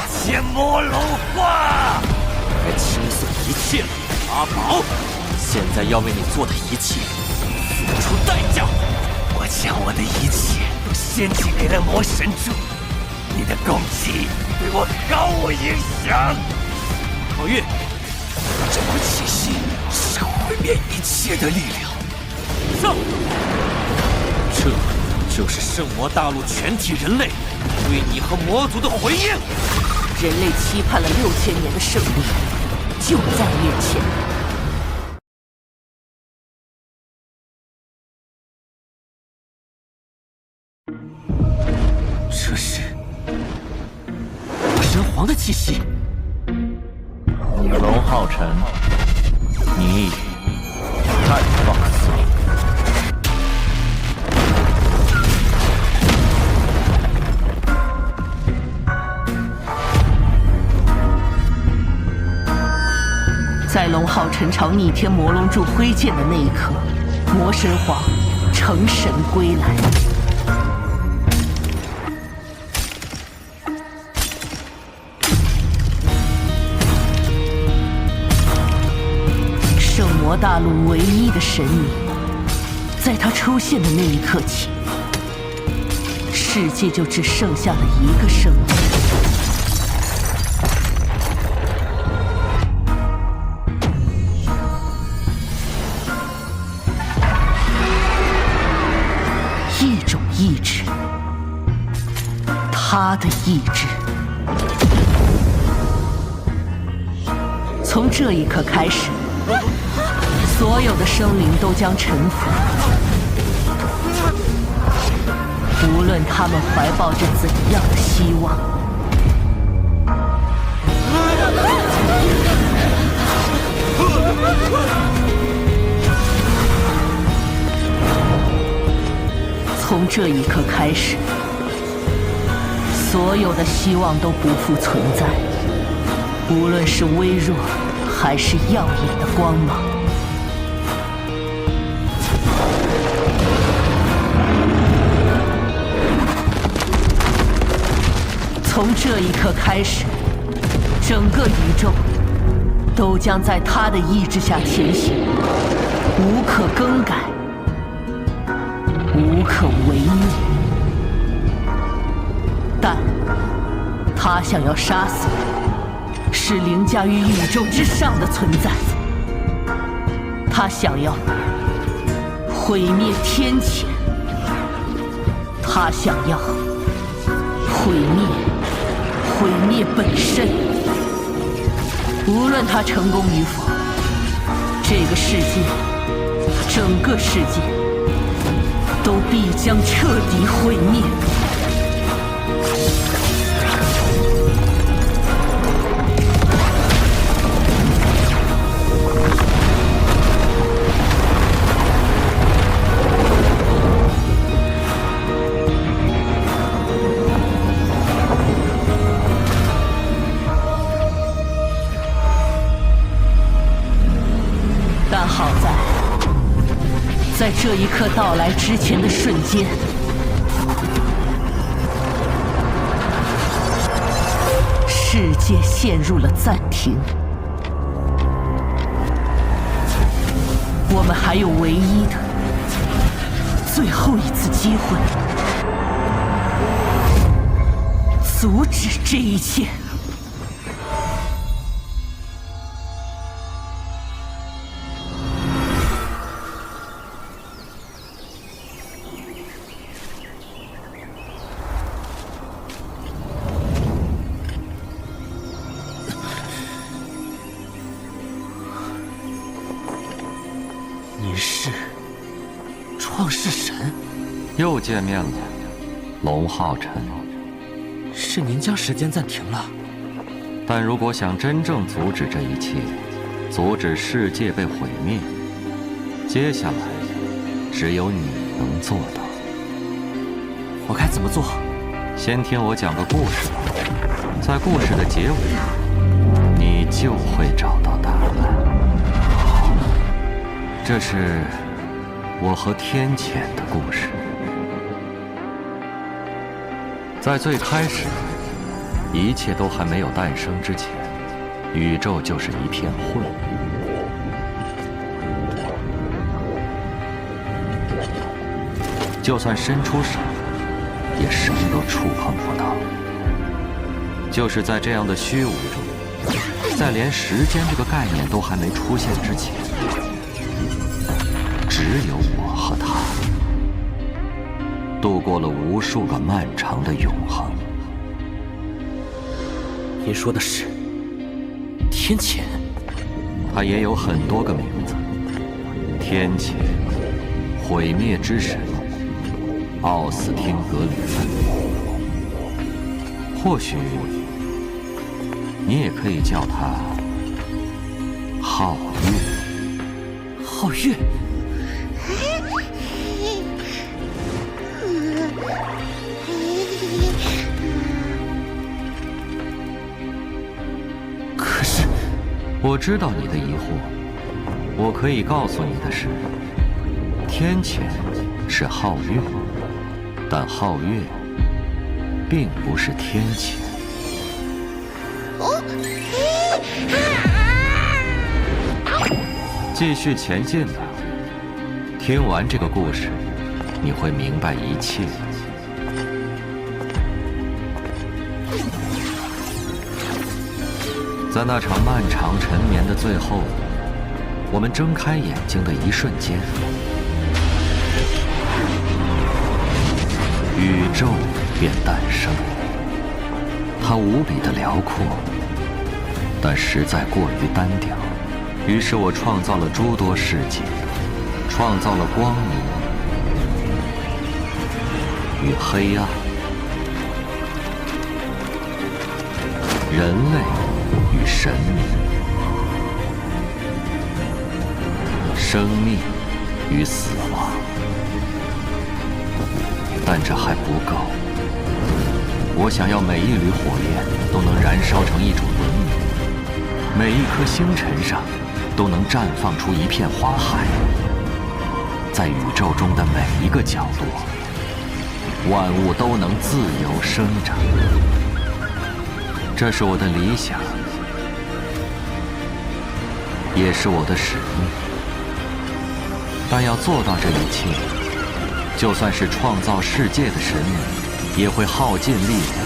切魔龙化！该清算一切了，阿宝！现在要为你做的一切付出代价。我将我的一切都献祭给了魔神柱，你的攻击对我毫无影响。皓月，这股气息是毁灭一切的力量。上！这就是圣魔大陆全体人类对你和魔族的回应。人类期盼了6000年的胜利，就在面前。这是神皇的气息。龙浩辰，你太放肆了！在龙浩辰朝逆天魔龙柱挥剑的那一刻，魔神皇成神归来。圣魔大陆唯一的神明，在他出现的那一刻起，世界就只剩下了一个圣魔。一种意志，他的意志。从这一刻开始，所有的生灵都将臣服，无论他们怀抱着怎样的希望。从这一刻开始，所有的希望都不复存在，无论是微弱还是耀眼的光芒。从这一刻开始，整个宇宙都将在他的意志下前行，无可更改，无可违逆。但他想要杀死的是凌驾于宇宙之上的存在，他想要毁灭天谴，他想要毁灭本身。无论他成功与否，这个世界，整个世界都必将彻底毁灭。但好在这一刻到来之前的瞬间，世界陷入了暂停。我们还有唯一的、最后一次机会，阻止这一切。你是创世神？又见面了，龙浩辰。是您将时间暂停了。但如果想真正阻止这一切，阻止世界被毁灭，接下来只有你能做到。我该怎么做？先听我讲个故事吧，在故事的结尾，你就会找到答案。这是我和天谴的故事。在最开始，一切都还没有诞生之前，宇宙就是一片混沌。就算伸出手，也什么都触碰不到。就是在这样的虚无中，在连时间这个概念都还没出现之前，只有我和他，度过了无数个漫长的永恒。您说的是天谴？他也有很多个名字：天谴、毁灭之神、奥斯汀格吕芬。或许你也可以叫他皓月。皓月？可是，我知道你的疑惑。我可以告诉你的是，天谴是皓月，但皓月并不是天谴。继续前进吧。听完这个故事，你会明白一切。在那场漫长沉眠的最后，我们睁开眼睛的一瞬间，宇宙便诞生。它无比的辽阔，但实在过于单调。于是我创造了诸多世界，创造了光明与黑暗，人类与神明，生命与死亡。但这还不够，我想要每一缕火焰都能燃烧成一种文明，每一颗星辰上都能绽放出一片花海，在宇宙中的每一个角落，万物都能自由生长。这是我的理想，也是我的使命。但要做到这一切，就算是创造世界的神明，也会耗尽力量，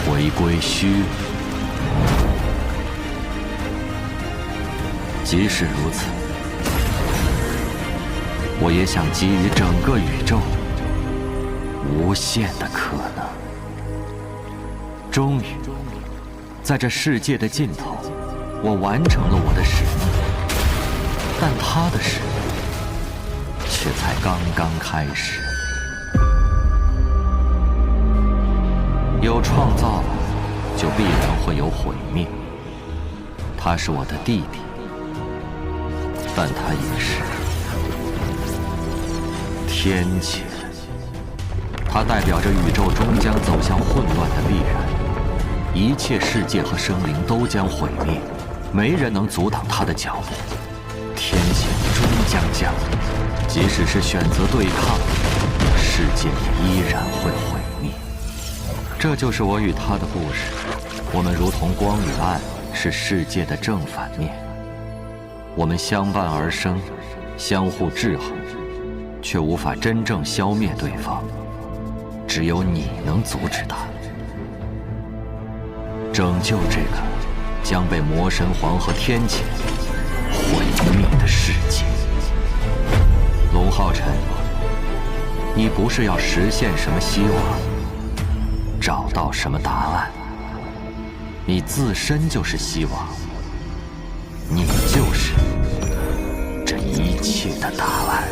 回归虚无。即使如此，我也想给予整个宇宙无限的可能。终于，在这世界的尽头，我完成了我的使命，但他的使命却才刚刚开始。有创造，就必然会有毁灭。他是我的弟弟，但他也是天谴，它代表着宇宙终将走向混乱的必然，一切世界和生灵都将毁灭，没人能阻挡它的脚步。天谴终将降临，即使是选择对抗，世界也依然会毁灭。这就是我与他的故事。我们如同光与暗，是世界的正反面。我们相伴而生，相互制衡，却无法真正消灭对方。只有你能阻止他，拯救这个将被魔神皇和天谴毁灭的世界。龙浩辰，你不是要实现什么希望，找到什么答案，你自身就是希望，你就是这一切的答案。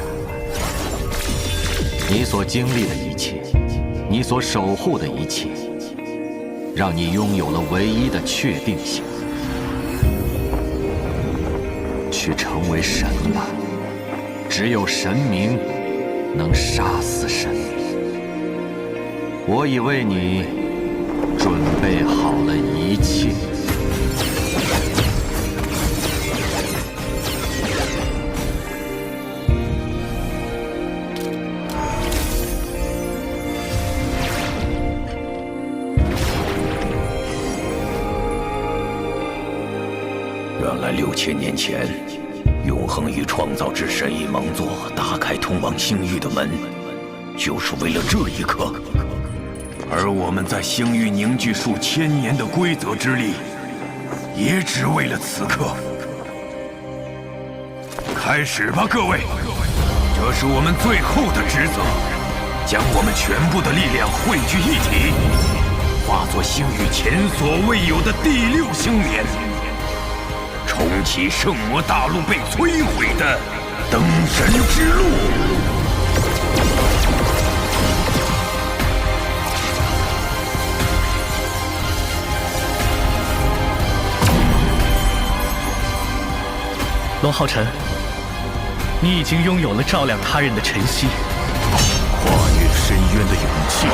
你所经历的一切，你所守护的一切，让你拥有了唯一的确定性。去成为神吧，只有神明能杀死神明。我已为你准备好了一切。原来6000年前，永恒与创造之神意蒙座打开通往星域的门，就是为了这一刻。而我们在星域凝聚数千年的规则之力，也只为了此刻。开始吧，各位！这是我们最后的职责，将我们全部的力量汇聚一体，化作星域前所未有的第6星冕，重启圣魔大陆被摧毁的登神之路。龙浩辰，你已经拥有了照亮他人的晨曦，跨越深渊的勇气，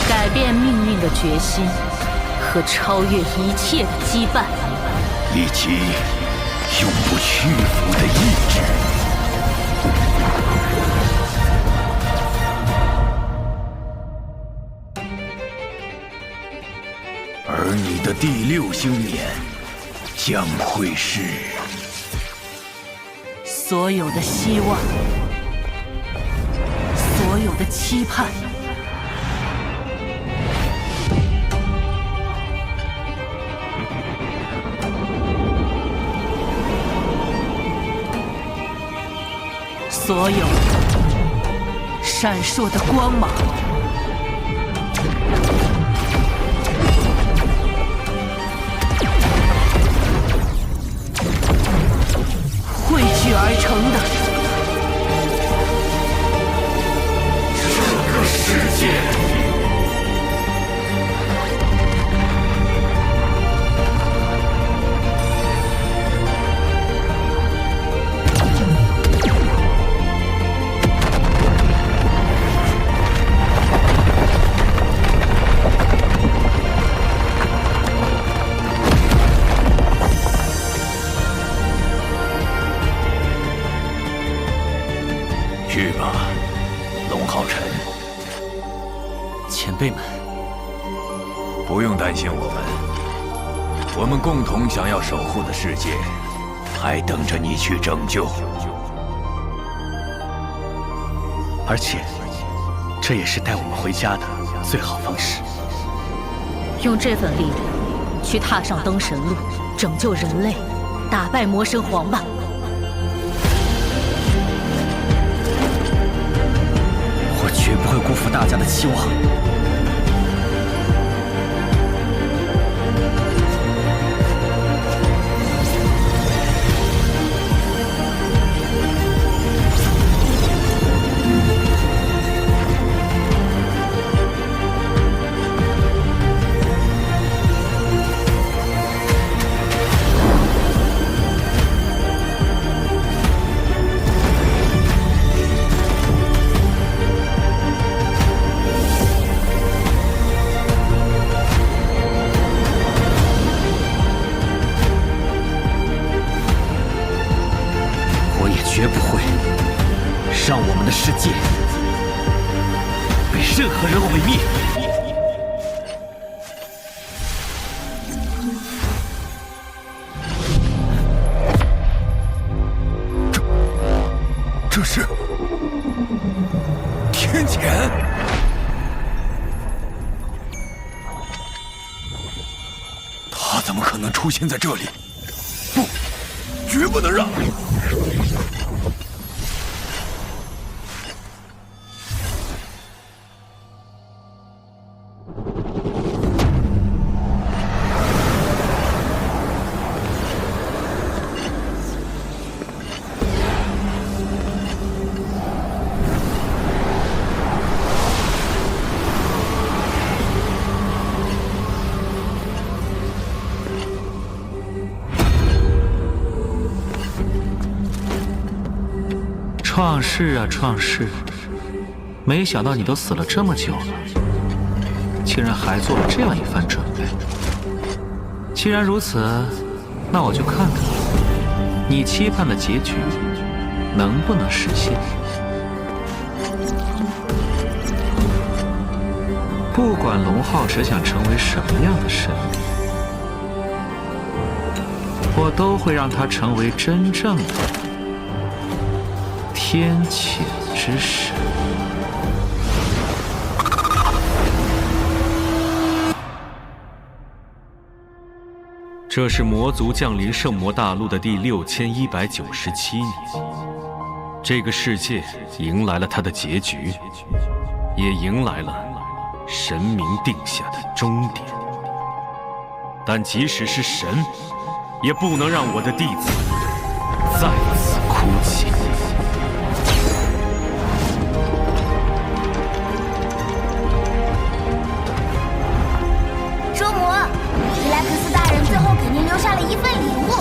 改变命运的决心和超越一切的羁绊，以及永不屈服的意志。而你的第6星冕将会是所有的希望，所有的期盼，所有闪烁的光芒，汇聚而成的这个世界。去吧，龙浩辰。前辈们，不用担心我们共同想要守护的世界，还等着你去拯救。而且，这也是带我们回家的最好方式。用这份力量去踏上登神路，拯救人类，打败魔神皇吧！我绝不会辜负大家的期望。绝不会让我们的世界被任何人毁灭。这是天谴！他怎么可能出现在这里？不，绝不能让！创世啊创世，没想到你都死了这么久了，竟然还做了这样一番准备。既然如此，那我就看看你期盼的结局能不能实现。不管龙浩只想成为什么样的神，我都会让他成为真正的天谴之神。这是魔族降临圣魔大陆的第6197年，这个世界迎来了它的结局，也迎来了神明定下的终点。但即使是神，也不能让我的弟子再次哭泣。周魔，伊莱克斯大人最后给您留下了一份礼物。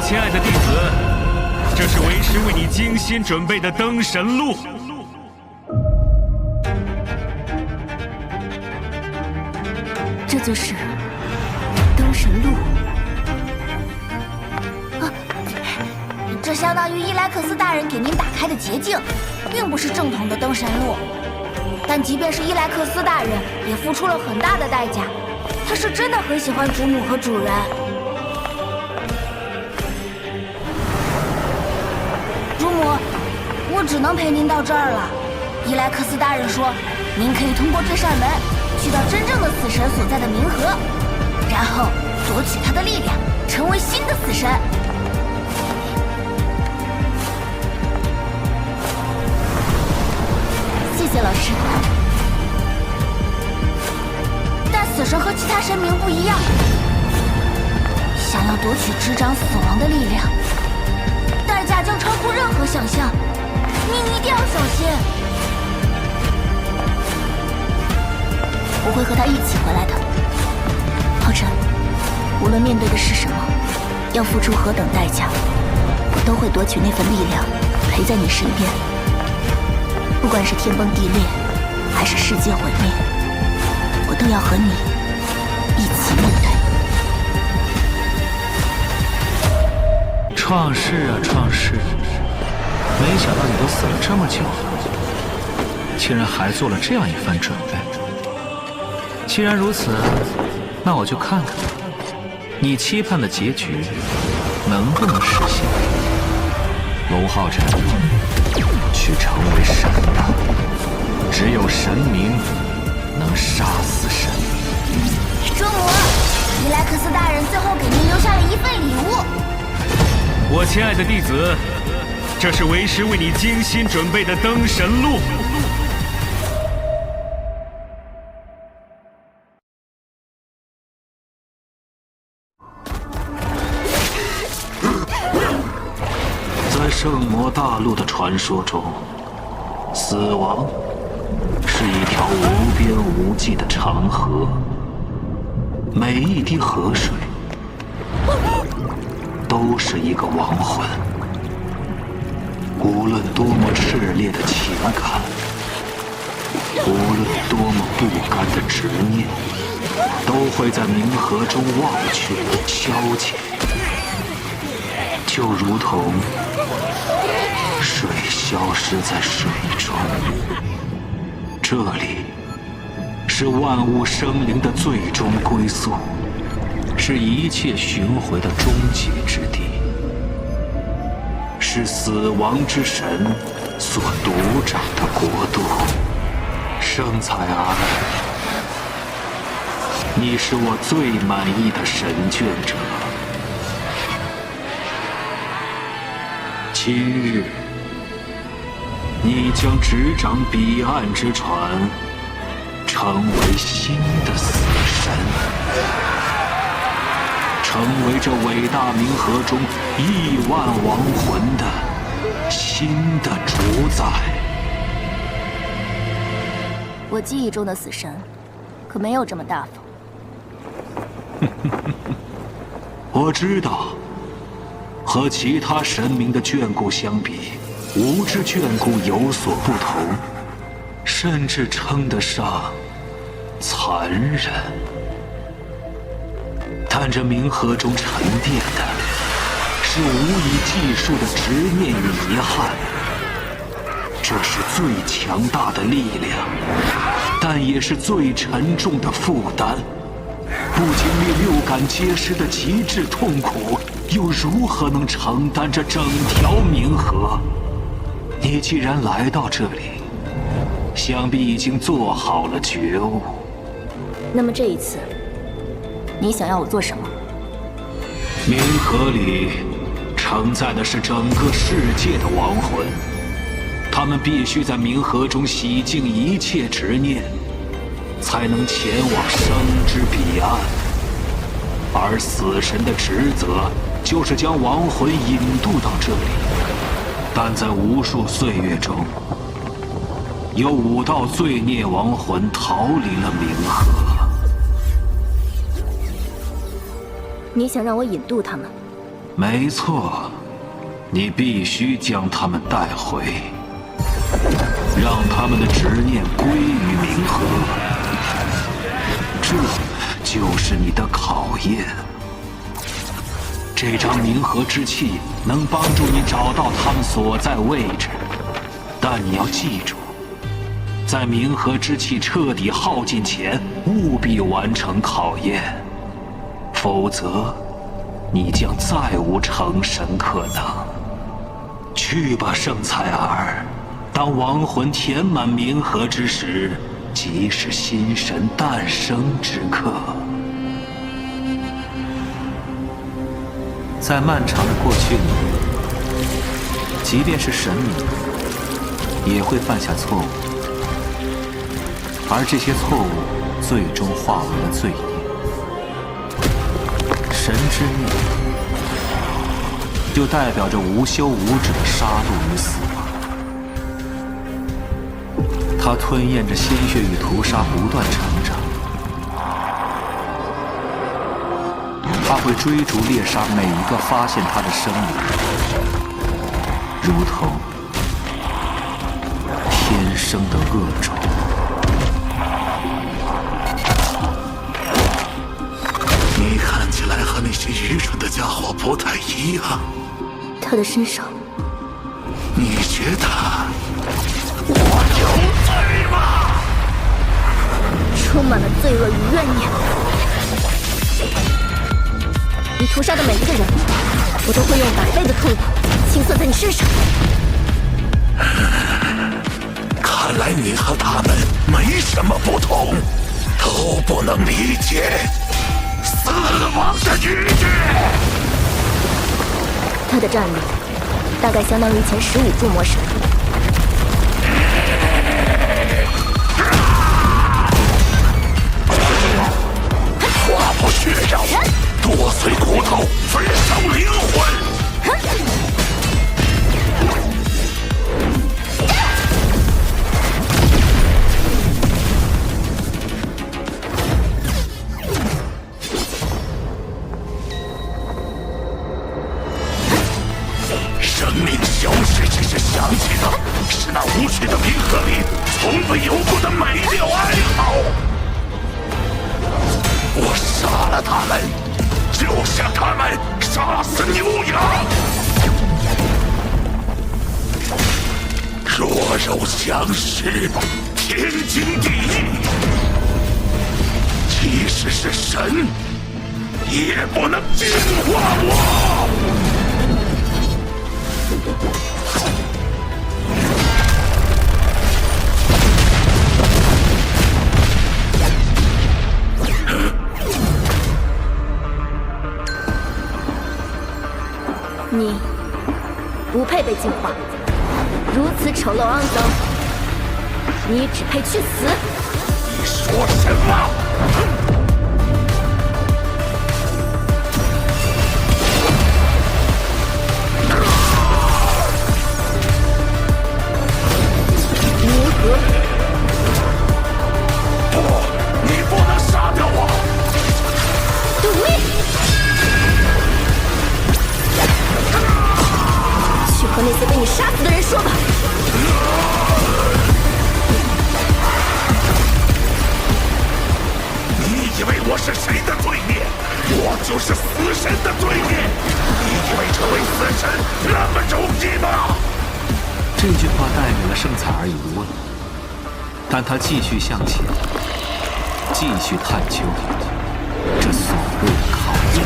亲爱的弟子，这是为师为你精心准备的灯神录。这就是灯神录啊！这相当于伊莱克斯大人给您打开的捷径，并不是正统的灯神录。但即便是伊莱克斯大人，也付出了很大的代价。他是真的很喜欢主母和主人。主母，我只能陪您到这儿了。伊莱克斯大人说，您可以通过这扇门去到真正的死神所在的冥河，然后夺取他的力量，成为新的死神。谢谢老师。但死神和其他神明不一样，想要夺取执掌死亡的力量，代价将超乎任何想象，你一定要小心。我会和他一起回来的，浩辰。无论面对的是什么，要付出何等代价，我都会夺取那份力量，陪在你身边。不管是天崩地裂，还是世界毁灭，我都要和你一起面对。创世啊创世，没想到你都死了这么久了，竟然还做了这样一番准备。既然如此，那我就看看你期盼的结局能不能实现。龙浩辰，去成为神吧，只有神明能杀死神明。周魔，伊莱克斯大人最后给您留下了一份礼物。我亲爱的弟子，这是为师为你精心准备的灯神录。在圣魔大陆的传说中，死亡是一条无边无际的长河，每一滴河水都是一个亡魂。无论多么炽烈的情感，无论多么不甘的执念，都会在冥河中忘却消解，就如同水消失在水中。这里是万物生灵的最终归宿，是一切巡回的终结之地，是死亡之神所独掌的国度。圣采儿，你是我最满意的神眷者。今日，你将执掌彼岸之船，成为新的死神，成为这伟大冥河中亿万亡魂的新的主宰。我记忆中的死神，可没有这么大方。我知道，和其他神明的眷顾相比，吾之眷顾有所不同，甚至称得上残忍。但这冥河中沉淀的是无以计数的执念与遗憾，这是最强大的力量，但也是最沉重的负担。不经历六感皆失的极致痛苦，又如何能承担这整条冥河？你既然来到这里，想必已经做好了觉悟。那么这一次，你想要我做什么？冥河里承载的是整个世界的亡魂，他们必须在冥河中洗净一切执念，才能前往生之彼岸。而死神的职责就是将亡魂引渡到这里，但在无数岁月中，有5道罪孽亡魂逃离了冥河。你想让我引渡他们？没错，你必须将他们带回，让他们的执念归于冥河。这就是你的考验。这张冥河之气能帮助你找到他们所在位置，但你要记住，在冥河之气彻底耗尽前，务必完成考验，否则你将再无成神可能。去吧，圣采儿，当亡魂填满冥河之时，即是新神诞生之刻。在漫长的过去里，即便是神明，也会犯下错误，而这些错误最终化为了罪孽。神之孽，就代表着无休无止的杀戮与死亡。它吞咽着鲜血与屠杀，不断成长。它会追逐猎杀每一个发现它的生灵，如同天生的恶种。你看起来和那些愚蠢的家伙不太一样。他的身上，你觉得我有罪吗？充满了罪恶与怨念。你屠杀的每一个人，我都会用100倍的痛苦倾泻在你身上。看来你和他们没什么不同，都不能理解死亡的愉悦。他的战力大概相当于前15柱魔神。划破血肉，剁碎骨头，焚烧灵魂。生命消逝只是想起的，是那无趣的冥河里从未有过的美妙哀嚎。我杀了他们，就像他们杀死牛羊。弱肉强食，天经地义。即使是神，也不能净化我。你不配被净化，如此丑陋肮脏，你只配去死。你说什么？冥河，不，你不能杀掉我！毒灭！谁的罪孽？我就是死神的罪孽。你以为成为死神那么容易吗？这句话代表了圣采儿已无了，但他继续向前，继续探究这所谓的考验。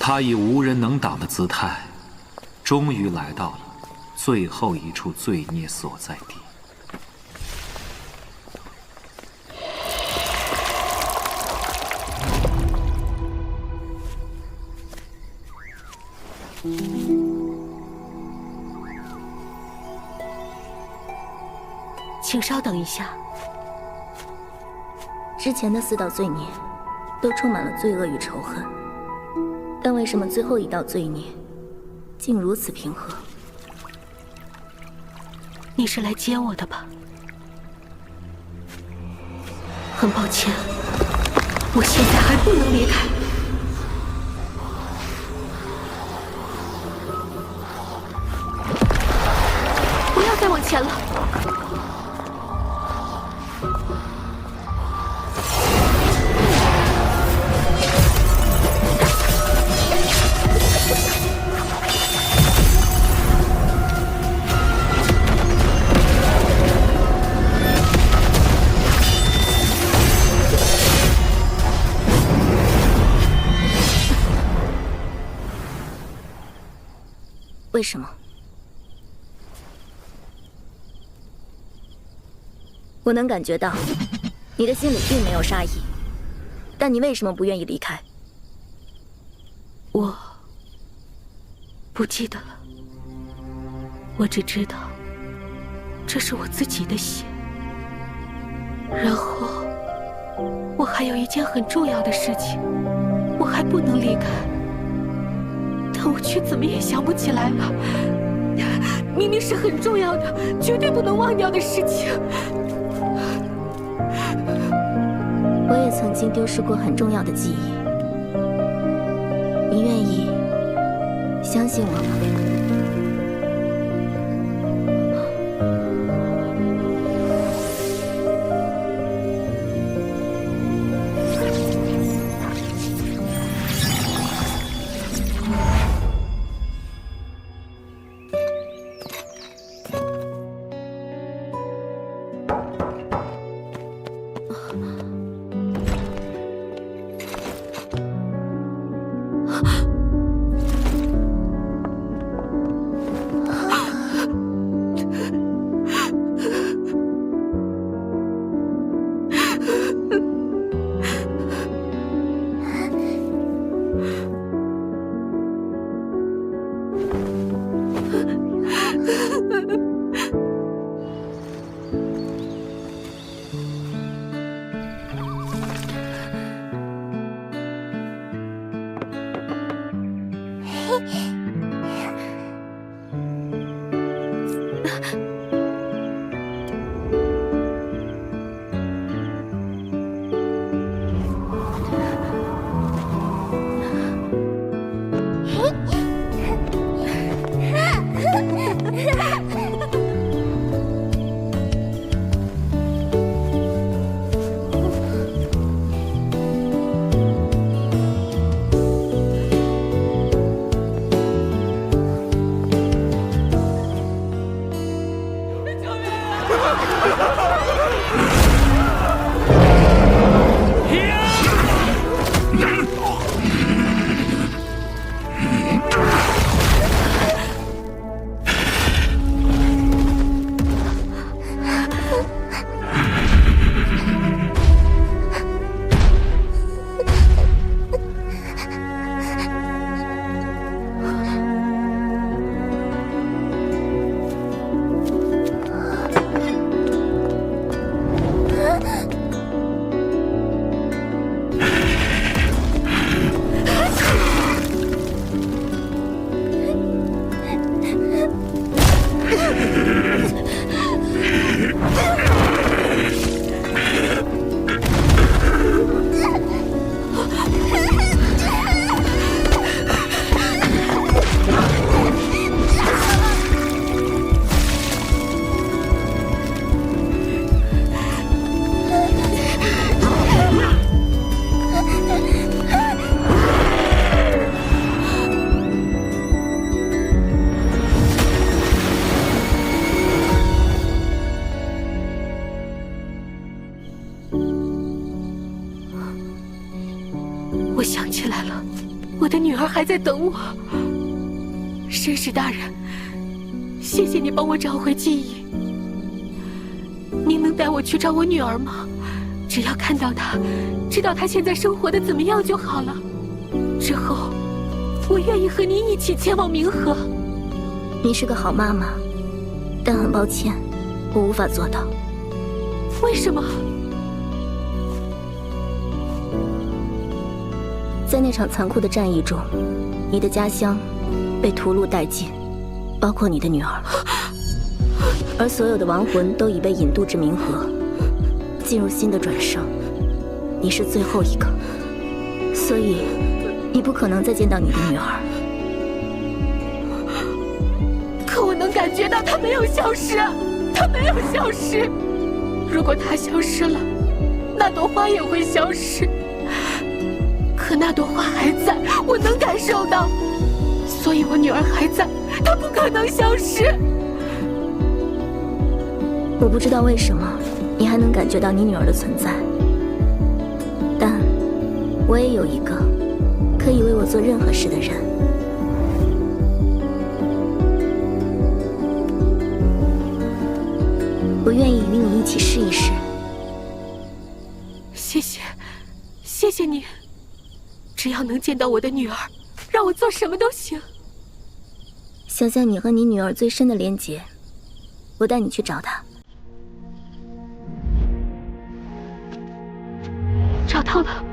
他以无人能挡的姿态，终于来到了最后一处罪孽所在地。请稍等一下。之前的4道罪孽，都充满了罪恶与仇恨。但为什么最后一道罪孽竟如此平和？你是来接我的吧？很抱歉，我现在还不能离开。不要再往前了。为什么？我能感觉到，你的心里并没有杀意，但你为什么不愿意离开？我不记得了，我只知道，这是我自己的血。然后，我还有一件很重要的事情，我还不能离开。但我却怎么也想不起来了，明明是很重要的，绝对不能忘掉的事情。我也曾经丢失过很重要的记忆，你愿意相信我吗？我想起来了，我的女儿还在等我。绅士大人，谢谢你帮我找回记忆。您能带我去找我女儿吗？只要看到她，知道她现在生活的怎么样就好了。之后，我愿意和您一起前往冥河。你是个好妈妈，但很抱歉，我无法做到。为什么？在那场残酷的战役中，你的家乡被屠戮殆尽，包括你的女儿。而所有的亡魂都已被引渡至冥河，进入新的转生。你是最后一个，所以你不可能再见到你的女儿。可我能感觉到她没有消失，她没有消失。如果她消失了，那朵花也会消失。可那朵花还在，我能感受到，所以我女儿还在，她不可能消失。我不知道为什么你还能感觉到你女儿的存在，但我也有一个可以为我做任何事的人。我愿意与你一起试一试。谢谢，谢谢你。只要能见到我的女儿，让我做什么都行。想象你和你女儿最深的连结，我带你去找她。找到了。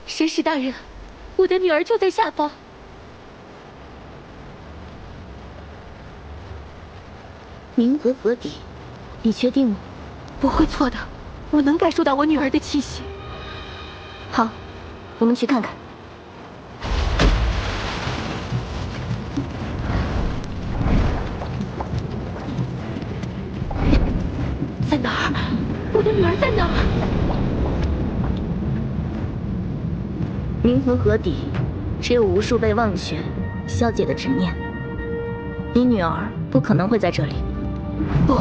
绅士大人，我的女儿就在下方。冥河河底，你确定吗？不会错的，我能感受到我女儿的气息。好，我们去看看。在哪儿？我的女儿在哪儿？冥河河底，只有无数被忘却、消解的执念。你女儿不可能会在这里。不，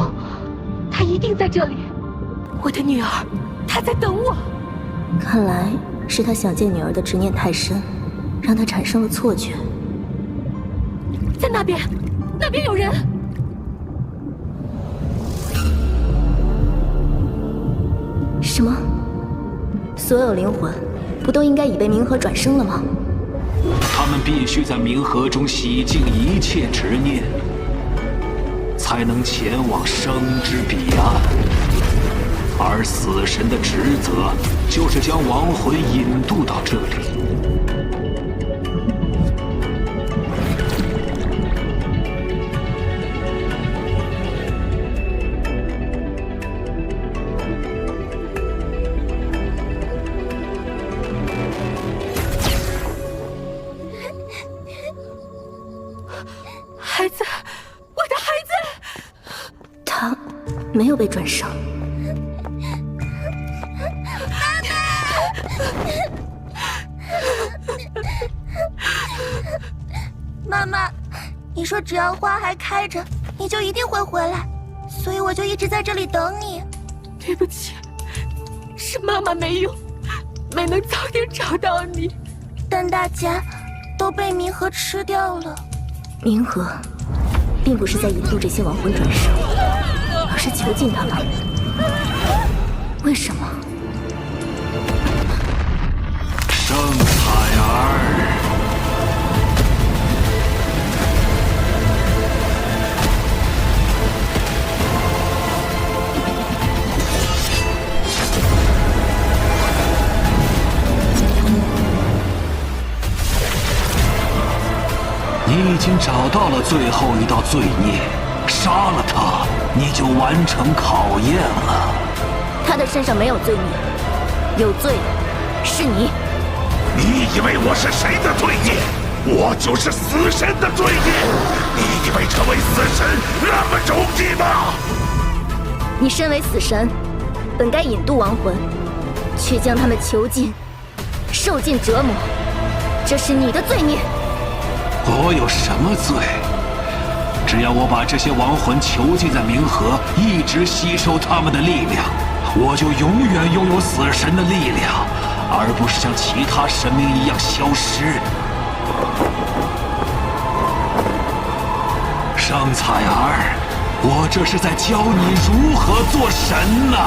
她一定在这里。我的女儿，她在等我。看来是他想见女儿的执念太深，让他产生了错觉。在那边，那边有人。什么？所有灵魂不都应该已被冥河转生了吗？他们必须在冥河中洗净一切执念，才能前往生之彼岸。而死神的职责就是将亡魂引渡到这里。孩子，我的孩子，他没有被转生。妈妈，你说只要花还开着，你就一定会回来，所以我就一直在这里等你。对不起，是妈妈没用，没能早点找到你。但大家都被冥河吃掉了。冥河并不是在引渡这些亡魂转生，而是囚禁他们。为什么？圣彩儿，你已经找到了最后一道罪孽，杀了他，你就完成考验了。他的身上没有罪孽，有罪的是你。你以为我是谁的罪孽？我就是死神的罪孽。你以为成为死神那么容易吗？你身为死神，本该引渡亡魂，却将他们囚禁、受尽折磨，这是你的罪孽。我有什么罪？只要我把这些亡魂囚禁在冥河，一直吸收他们的力量，我就永远拥有死神的力量，而不是像其他神明一样消失。圣彩儿，我这是在教你如何做神呢。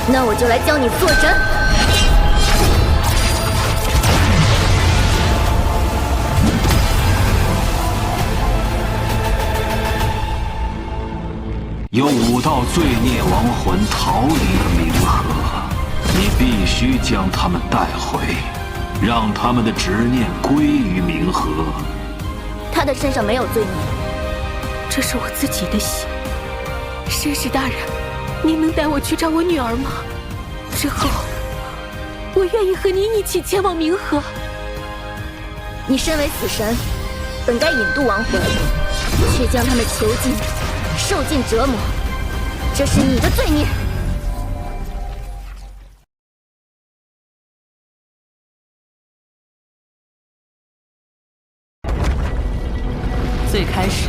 那我就来教你做人。有5道罪孽亡魂逃离了冥河，你必须将他们带回，让他们的执念归于冥河。他的身上没有罪孽，这是我自己的血。绅士大人，您能带我去找我女儿吗？之后，我愿意和您一起前往冥河。你身为死神，本该引渡亡魂，却将他们囚禁。受尽折磨，这是你的罪孽。最开始，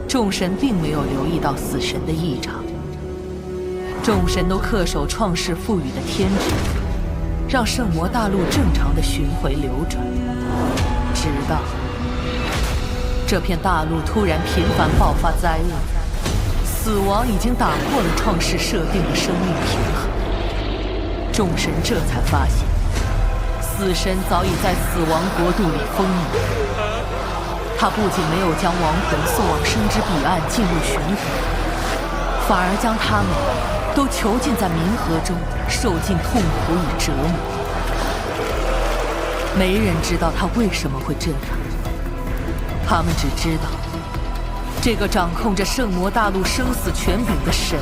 众神并没有留意到死神的异常，众神都恪守创世赋予的天职，让圣魔大陆正常的巡回流转，直到这片大陆突然频繁爆发灾厄，死亡已经打破了创世设定的生命平衡。众神这才发现，死神早已在死亡国度里封印。他不仅没有将亡魂送往生之彼岸进入巡回，反而将他们都囚禁在冥河中，受尽痛苦与折磨。没人知道他为什么会这样。他们只知道，这个掌控着圣魔大陆生死权柄的神，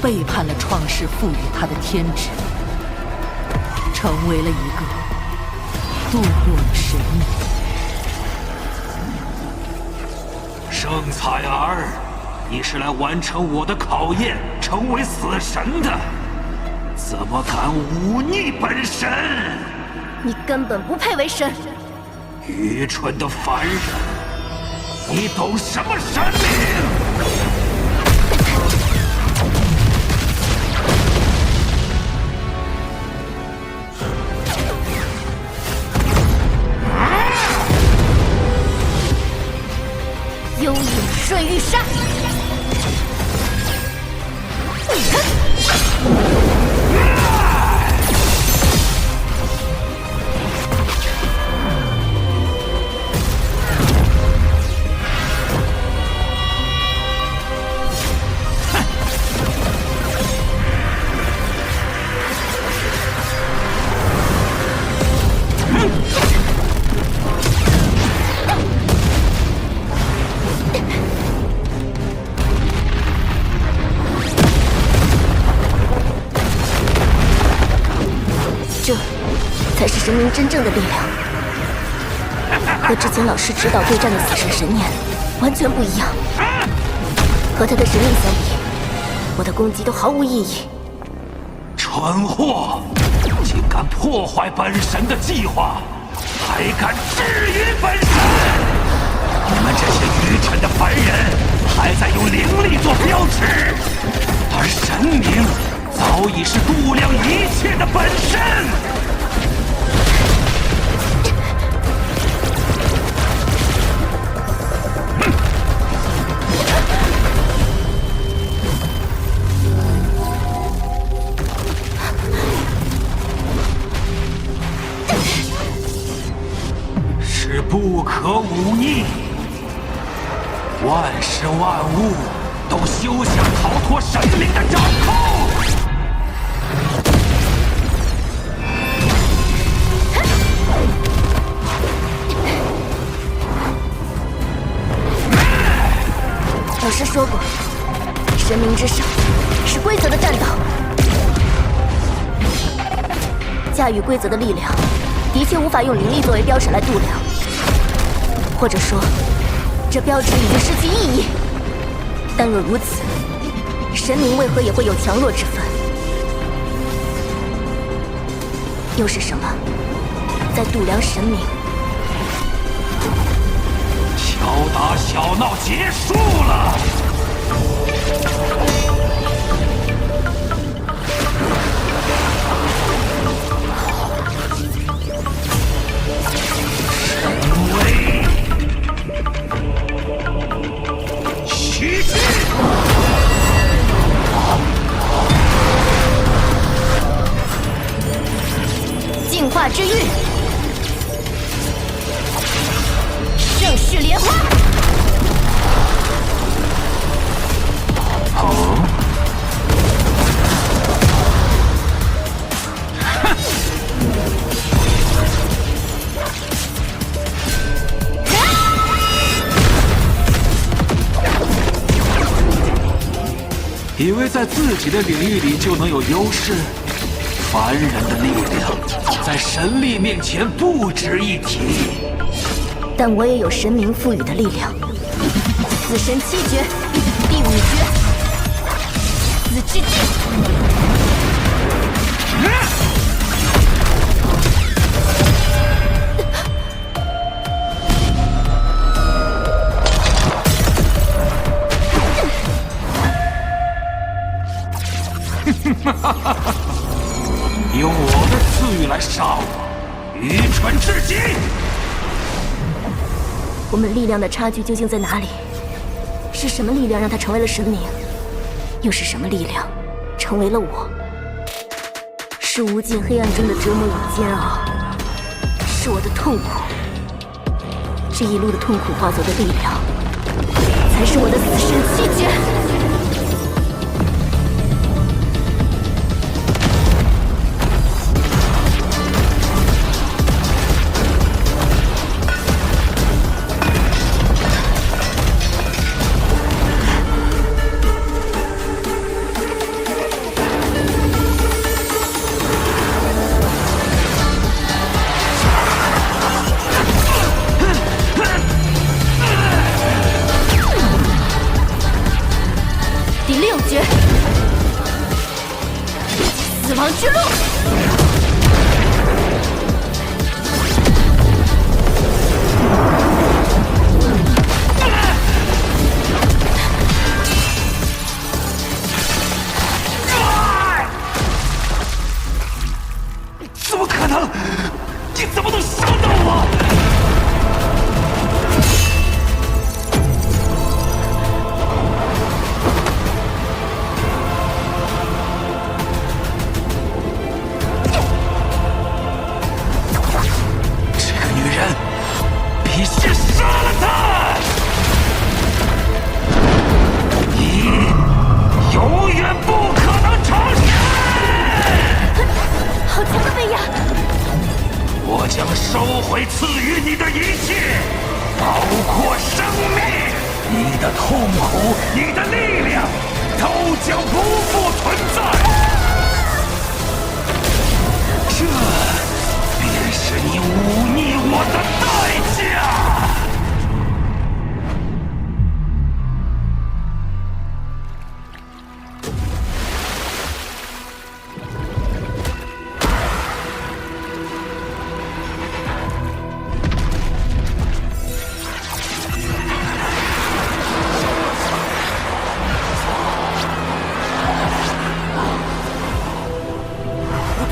背叛了创世赋予他的天职，成为了一个堕落的神明。圣彩儿，你是来完成我的考验，成为死神的，怎么敢忤逆本神？你根本不配为神。愚蠢的凡人，你懂什么神明？幽影瞬玉杀。这才是神明真正的力量，和之前老师指导对战的死神神念完全不一样。和他的神力相比，我的攻击都毫无意义。蠢货，竟敢破坏本神的计划，还敢质疑本神！你们这些愚蠢的凡人，还在用灵力做标尺，而神明早已是度量一切的本身。是不可忤逆，万事万物都休想逃脱神灵的掌控。老师说过，神明之上是规则的战斗，驾驭规则的力量，的确无法用灵力作为标尺来度量，或者说，这标尺已经失去意义。但若如此，神明为何也会有强弱之分？又是什么在度量神明。小打小闹结束了。神威，袭击！净化之玉，盛世莲花。哦，以为在自己的领域里就能有优势，凡人的力量在神力面前不值一提。但我也有神明赋予的力量。死神七诀，第5诀，死之境。用我的赐予来杀我，愚蠢至极！我们力量的差距究竟在哪里？是什么力量让他成为了神明？又是什么力量成为了我？是无尽黑暗中的折磨与煎熬，是我的痛苦。这一路的痛苦化作的力量，才是我的死神七诀。第6诀，死亡之路。怎么可能？你怎么能伤到我？必须杀了他！你永远不可能重生！好强的威压！我将收回赐予你的一切，包括生命。你的痛苦，你的力量，都将不复存在。这便是你忤逆我的代价。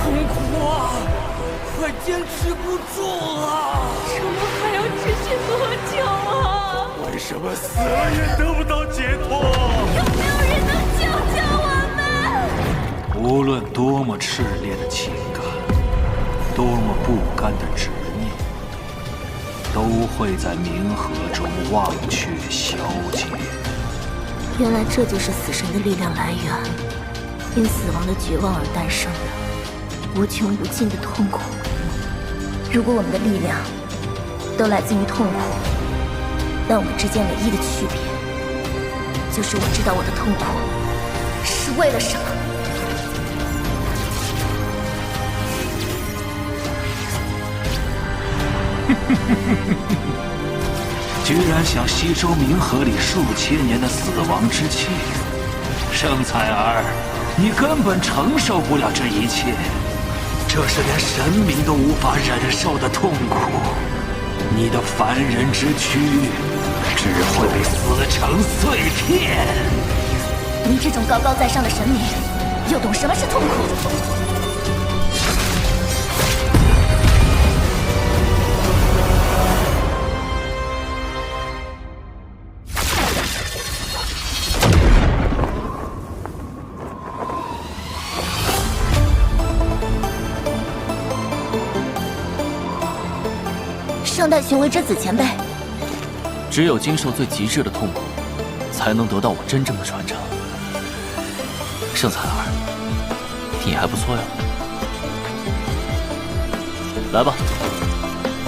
痛苦啊！快坚持不住了！这我还要持续多久啊？为什么死了也得不到解脱？有没有人能救救我们？无论多么炽烈的情感，多么不甘的执念，都会在冥河中忘却消解。原来这就是死神的力量来源，因死亡的绝望而诞生的无穷无尽的痛苦。如果我们的力量都来自于痛苦，那我们之间唯一的区别，就是我知道我的痛苦是为了什么。居然想吸收冥河里数千年的死亡之气，圣采儿，你根本承受不了这一切。这是连神明都无法忍受的痛苦。你的凡人之躯只会被撕成碎片。你这种高高在上的神明，又懂什么是痛苦？上代雄伟之子前辈，只有经受最极致的痛苦，才能得到我真正的传承。盛采儿，你还不错呀。来吧，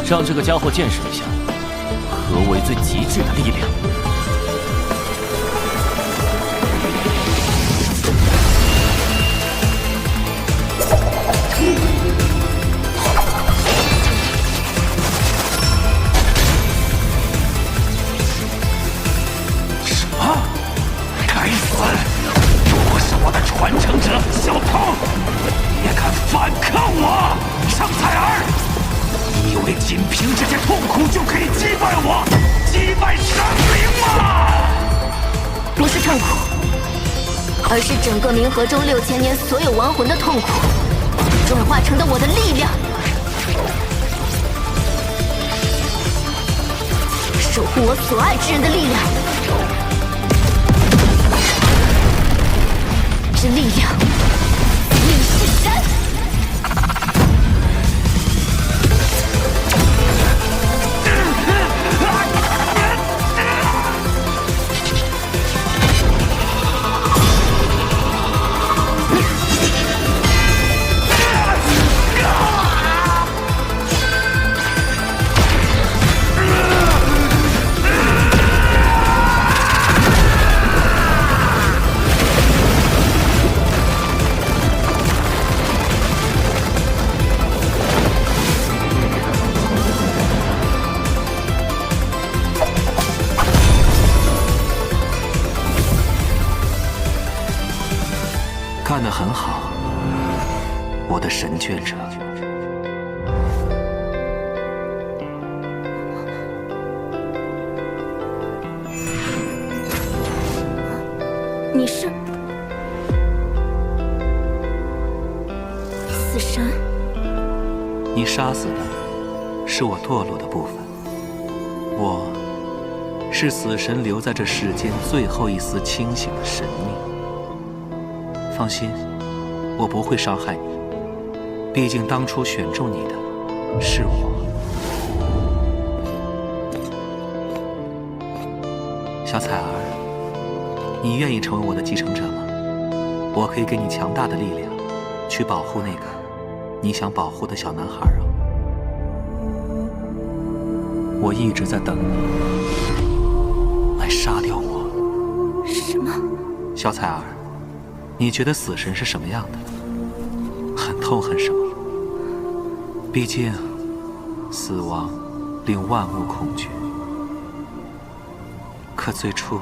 让这个家伙见识一下何为最极致的力量。传承者小童，也敢反抗我，盛采儿！你以为仅凭这些痛苦就可以击败我，击败神灵吗？不是痛苦，而是整个冥河中6000年所有亡魂的痛苦，转化成的我的力量，守护我所爱之人的力量。这力量，你是神。干得很好，我的神眷者。你是死神？你杀死的是我堕落的部分，我是死神留在这世间最后一丝清醒的神命。放心，我不会伤害你，毕竟当初选中你的是我。小采儿，你愿意成为我的继承者吗？我可以给你强大的力量，去保护那个你想保护的小男孩啊！我一直在等你来杀掉我。什么？小采儿，你觉得死神是什么样的？很痛恨什么？毕竟，死亡令万物恐惧。可最初，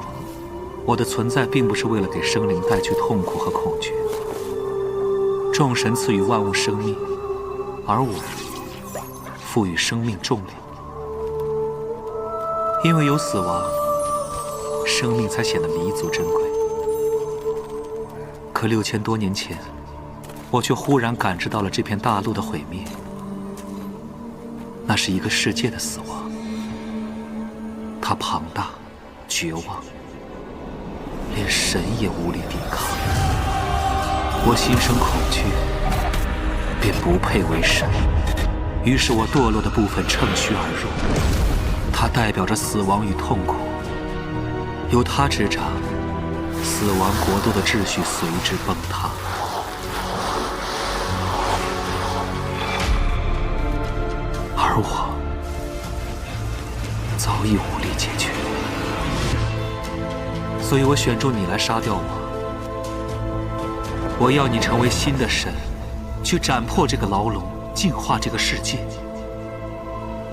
我的存在并不是为了给生灵带去痛苦和恐惧。众神赐予万物生命，而我赋予生命重力。因为有死亡，生命才显得弥足珍贵。可6000多年前，我却忽然感知到了这片大陆的毁灭。那是一个世界的死亡，它庞大、绝望，连神也无力抵抗。我心生恐惧，便不配为神。于是我堕落的部分乘虚而入，它代表着死亡与痛苦，由它执掌，死亡国度的秩序随之崩塌。而我早已无力解决，所以我选中你来杀掉我。我要你成为新的神，去斩破这个牢笼，净化这个世界，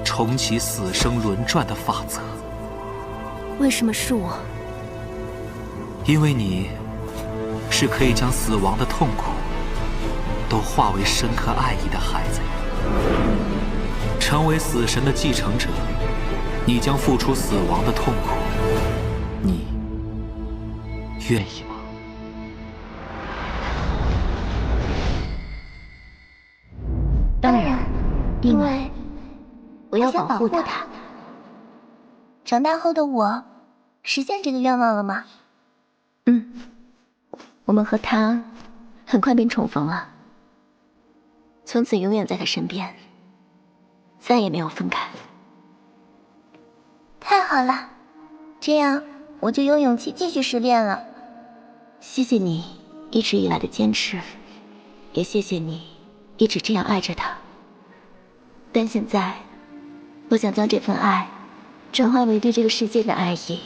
重启死生轮转的法则。为什么是我？因为你是可以将死亡的痛苦都化为深刻爱意的孩子。成为死神的继承者，你将付出死亡的痛苦，你愿意吗？当然，因为我要保护他。长大后的我，实现这个愿望了吗？我们和他很快便重逢了，从此永远在他身边，再也没有分开。太好了，这样我就有勇气继续失恋了。谢谢你一直以来的坚持，也谢谢你一直这样爱着他。但现在，我想将这份爱转化为对这个世界的爱意，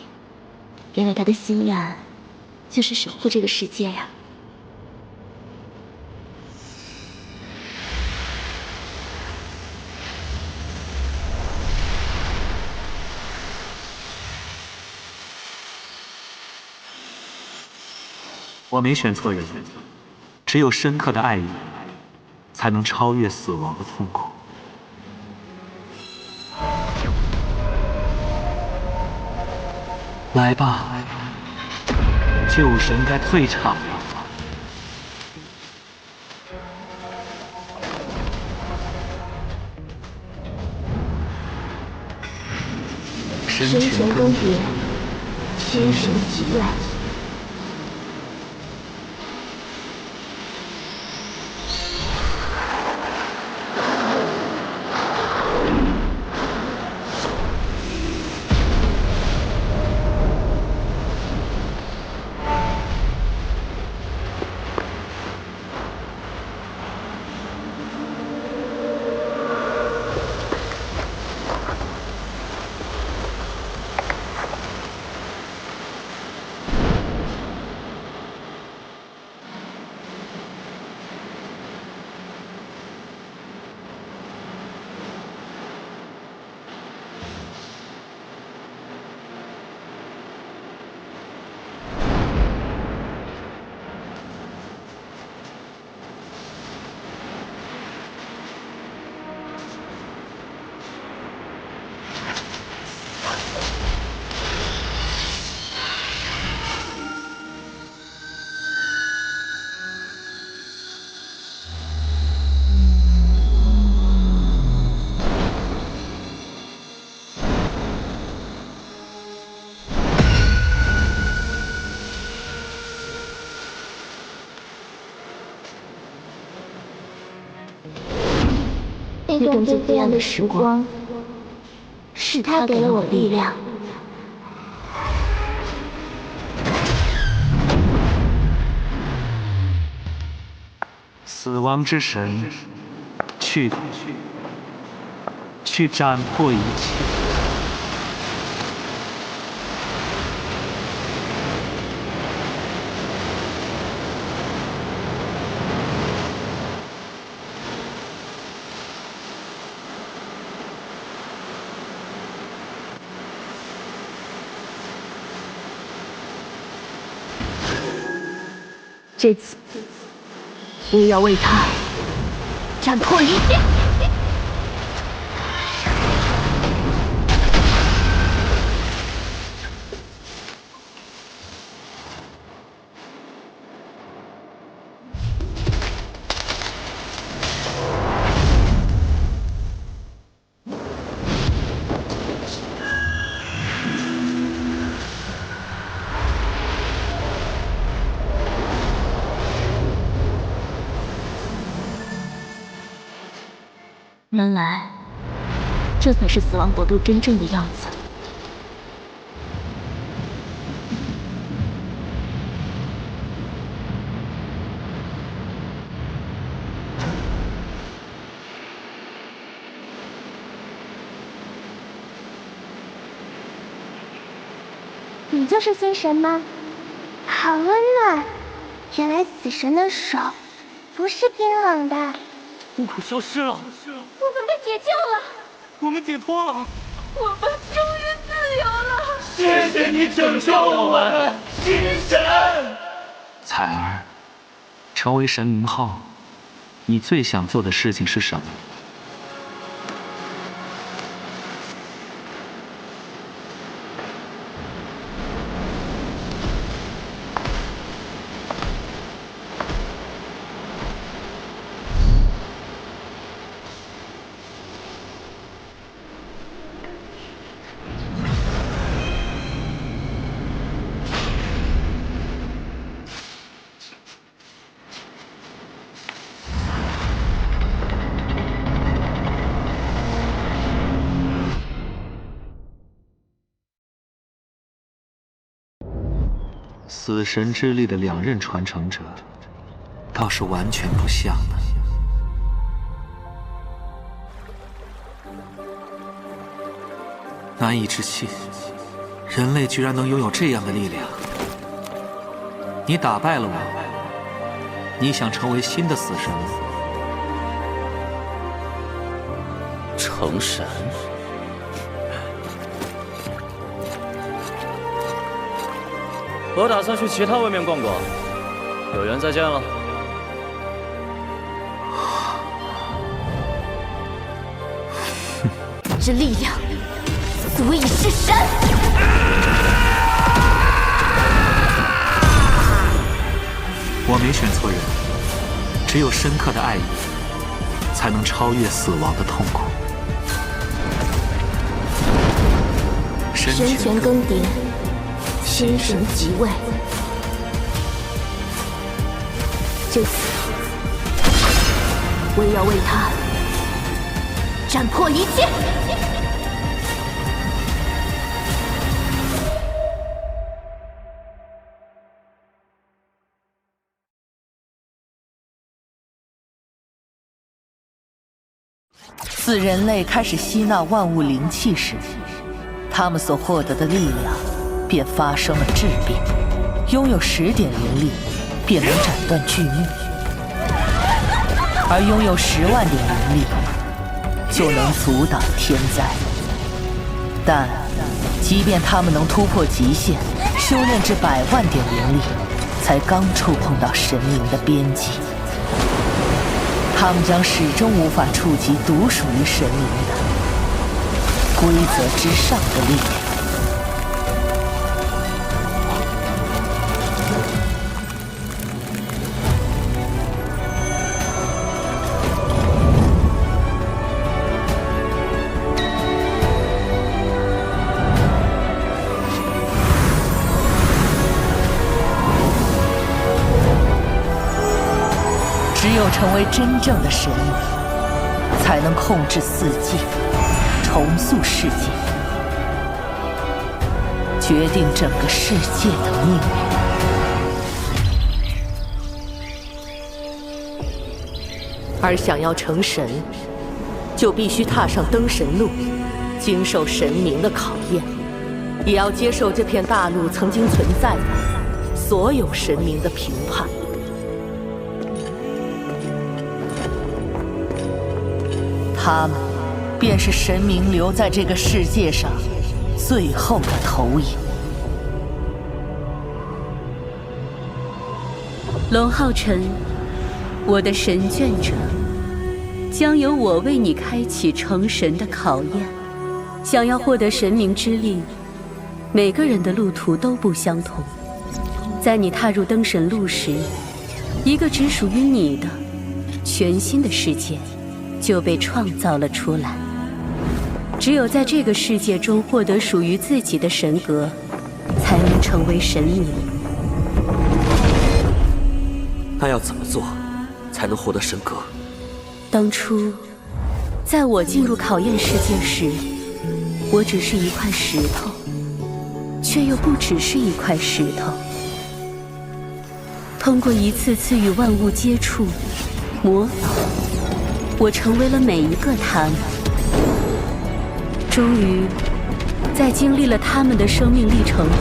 因为他的心愿就是守护这个世界呀。我没选错人，只有深刻的爱意，才能超越死亡的痛苦。来吧，旧神该退场了。神权更迭，天神即来。那段最黑暗的时光，是他给了我力量。死亡之神，去吧，去斩破一切。这次，我也要为他斩破一切。原来，这才是死亡国度真正的样子。你就是新神吗？好温暖，原来死神的手不是冰冷的。痛苦消失了，我们被解救了，我们解脱了，我们终于自由了！谢谢你拯救我们，新神。彩儿，成为神明后，你最想做的事情是什么？死神之力的2任传承者，倒是完全不像呢。难以置信，人类居然能拥有这样的力量。你打败了我，你想成为新的死神吗？成神？我打算去其他位面逛逛，有缘再见了。这力量足以弑神。我没选错人，只有深刻的爱意，才能超越死亡的痛苦。神权更迭，新神即位。这次，我要为他斩破一切。自人类开始吸纳万物灵气时，他们所获得的力量便发生了质变。拥有10点灵力，便能斩断巨木；而拥有10万点灵力，就能阻挡天灾。但即便他们能突破极限，修炼至100万点灵力，才刚触碰到神灵的边际。他们将始终无法触及独属于神灵的规则之上的力量。只有成为真正的神灵，才能控制4季，重塑世界，决定整个世界的命运。而想要成神，就必须踏上登神路，经受神明的考验，也要接受这片大陆曾经存在的所有神明的评判。他们便是神明留在这个世界上最后的投影。龙浩辰，我的神眷者，将由我为你开启成神的考验。想要获得神明之力，每个人的路途都不相同。在你踏入登神路时，一个只属于你的全新的世界就被创造了出来。只有在这个世界中获得属于自己的神格，才能成为神明。那要怎么做才能获得神格？当初，在我进入考验世界时，我只是一块石头，却又不只是一块石头。通过一次次与万物接触、模仿，我成为了每一个他们。终于，在经历了他们的生命历程后，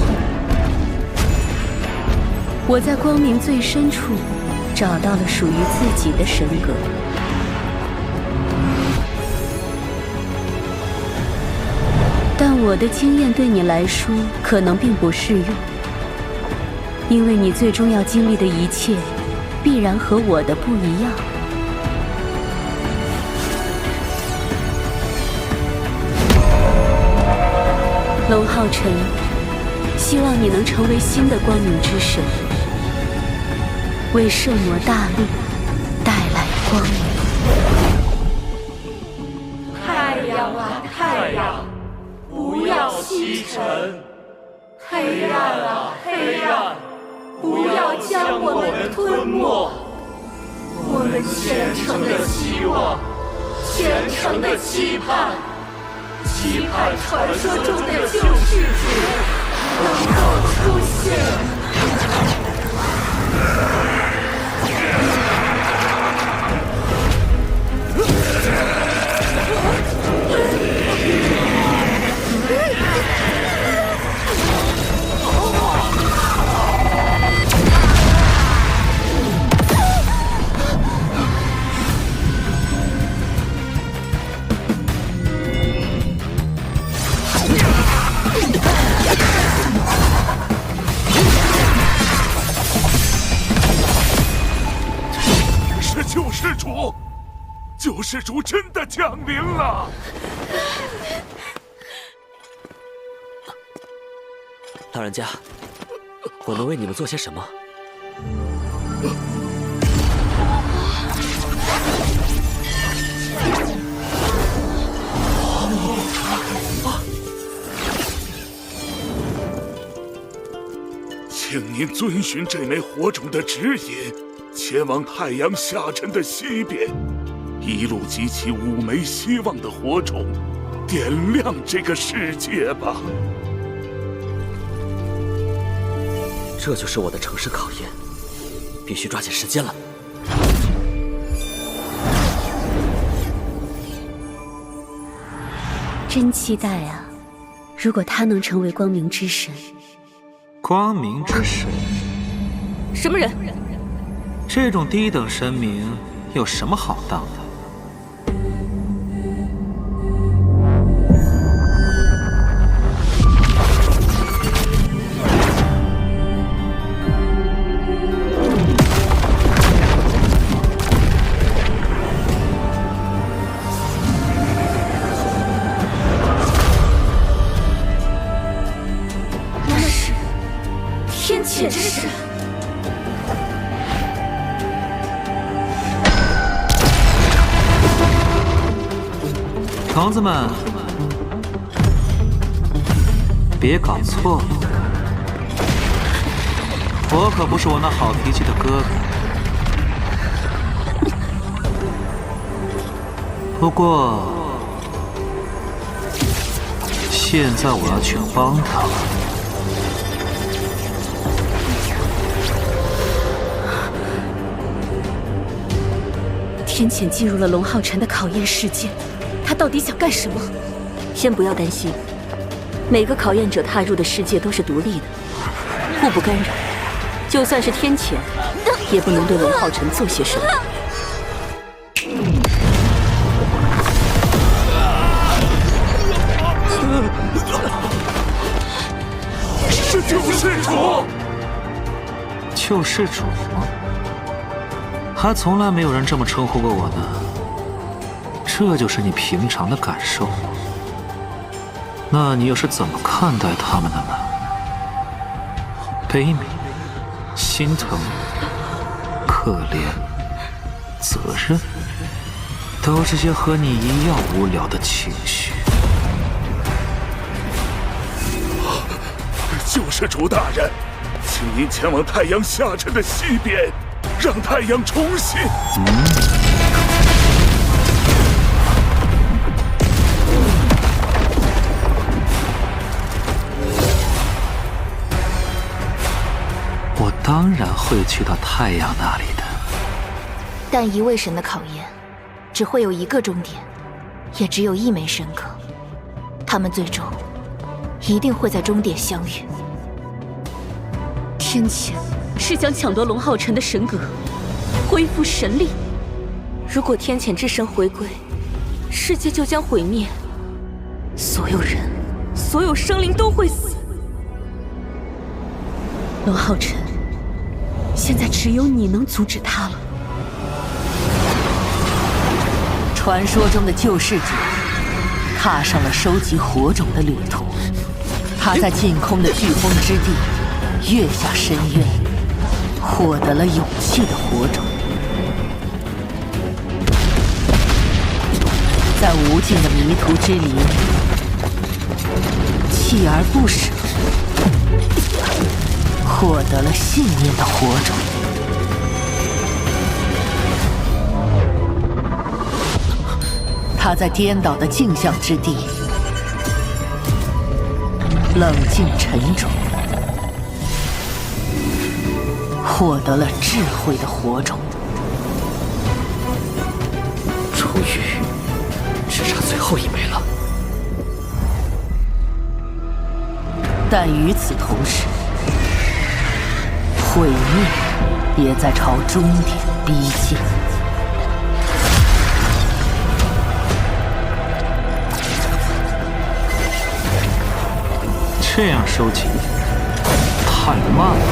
我在光明最深处找到了属于自己的神格。但我的经验对你来说可能并不适用，因为你最终要经历的一切必然和我的不一样。龙浩辰，希望你能成为新的光明之神，为圣魔大陆带来光明。太阳啊太阳，不要西沉！黑暗啊黑暗，不要将我们吞没！我们虔诚的希望，虔诚的期盼，期盼传说中的救世主能够出现。救世主，救世主真的降临了！老人家，我能为你们做些什么？请您遵循这枚火种的指引。前往太阳下沉的西边，一路集齐5枚希望的火种，点亮这个世界吧。这就是我的城市考验，必须抓紧时间了。真期待啊！如果他能成为光明之神，光明之神？什么人？这种低等神明有什么好当的？那是天谴之神。童子们，别搞错了，我可不是我那好脾气的哥哥。不过，现在我要去帮他。天谴进入了龙浩辰的考验世界。他到底想干什么？先不要担心，每个考验者踏入的世界都是独立的，互不干扰。就算是天谴，也不能对龙浩辰做些什么。是救世主！救世主吗？还从来没有人这么称呼过我呢。这就是你平常的感受，那你又是怎么看待他们的呢？悲悯、心疼、可怜、责任，都是些和你一样无聊的情绪。救世主大人，请您前往太阳下沉的西边，让太阳重新。当然会去到太阳那里的。但一位神的考验，只会有一个终点，也只有1枚神格。他们最终一定会在终点相遇。天谴是想抢夺龙浩辰的神格，恢复神力。如果天谴之神回归，世界就将毁灭，所有人、所有生灵都会死。龙浩辰，现在只有你能阻止他了。传说中的救世主踏上了收集火种的旅途，他在净空的飓风之地跃下深渊，获得了勇气的火种。在无尽的迷途之里，锲而不舍，获得了信念的火种。他在颠倒的镜像之地，冷静沉着，获得了智慧的火种。终于，只差最后一枚了。但与此同时，毁灭也在朝终点逼近。这样收集太慢了。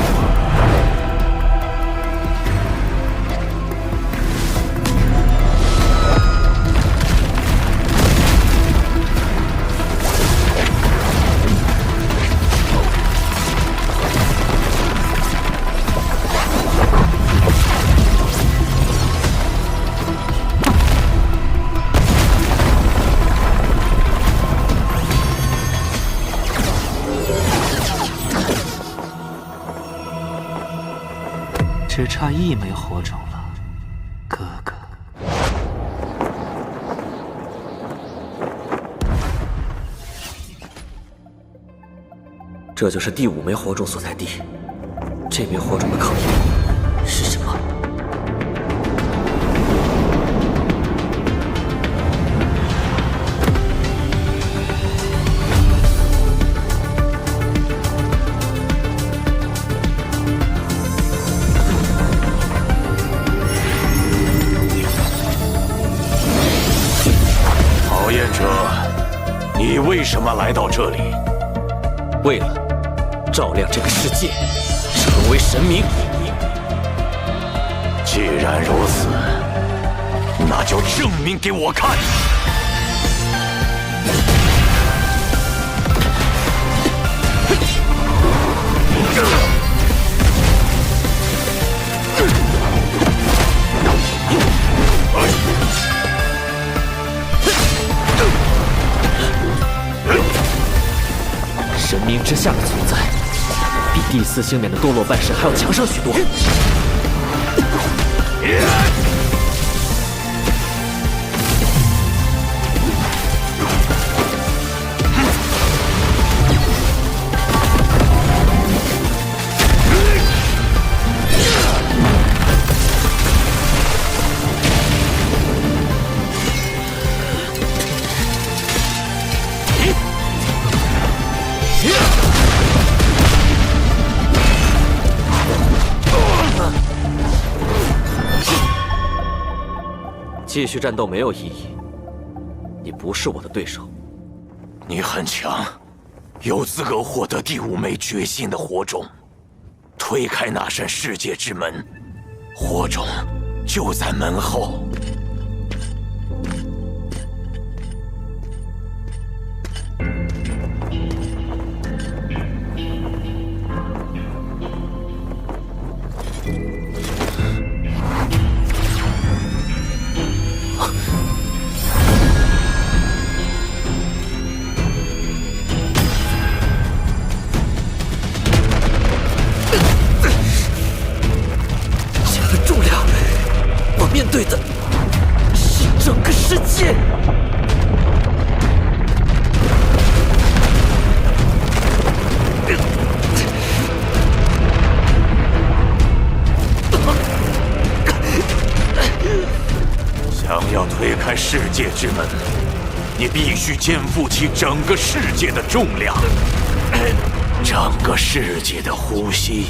只差1枚火种了，哥哥。这就是第5枚火种所在地。这枚火种的考验是什么？你为什么来到这里？为了照亮这个世界，成为神明。既然如此，那就证明给我看。神明之下的存在，比第4星冕的堕落半神还要强上许多。继续战斗没有意义，你不是我的对手。你很强，有资格获得第5枚觉醒的火种。推开那扇世界之门，火种就在门后。面对的是整个世界。想要推开世界之门，你必须肩负起整个世界的重量，整个世界的呼吸，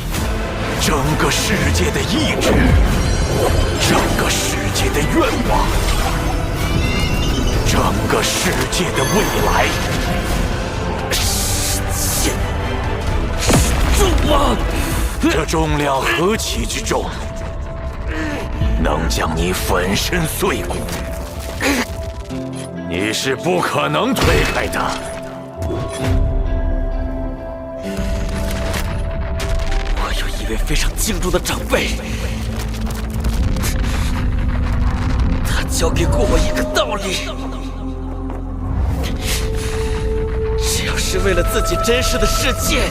整个世界的意志，整个世界的愿望，整个世界的未来。世界重啊！这重量何其之重，能将你粉身碎骨，你是不可能推开的。位非常敬重的长辈，他教给过我一个道理：只要是为了自己真实的世界，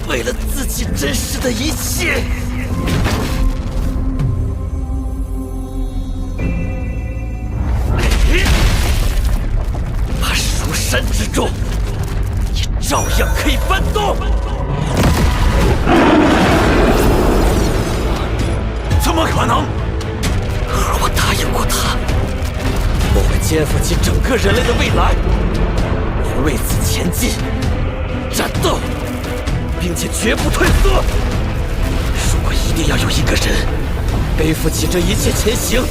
为了自己真实的一切，把蜀山之众也照样可以搬动。怎么可能？而我答应过他，我会肩负起整个人类的未来，也为此前进、战斗，并且绝不退缩。如果一定要有一个人背负起这一切前行，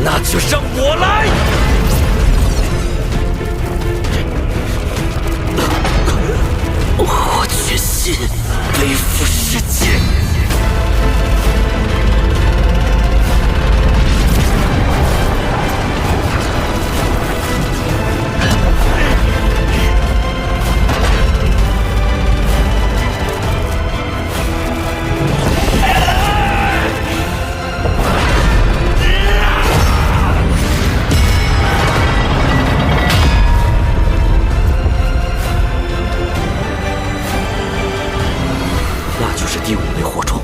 那就让我来！我决心背负世界。第5枚火种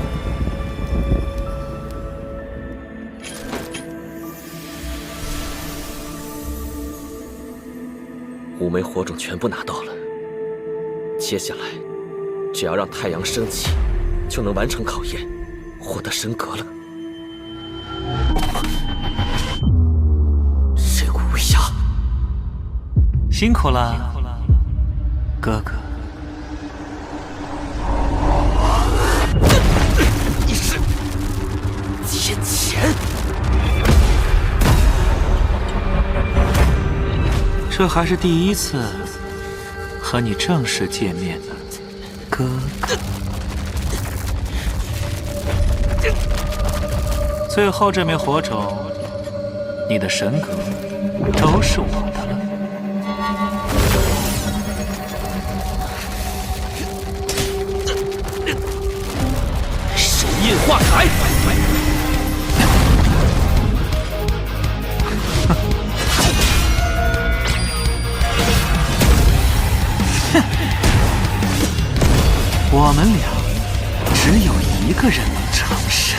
，5枚火种全部拿到了。接下来，只要让太阳升起，就能完成考验，获得神格了。神谷微霞，辛苦了，哥哥。天谴！这还是第一次和你正式见面呢，哥哥。最后这枚火种，你的神格都是我的了。手印化铠。我们俩只有一个人能成神。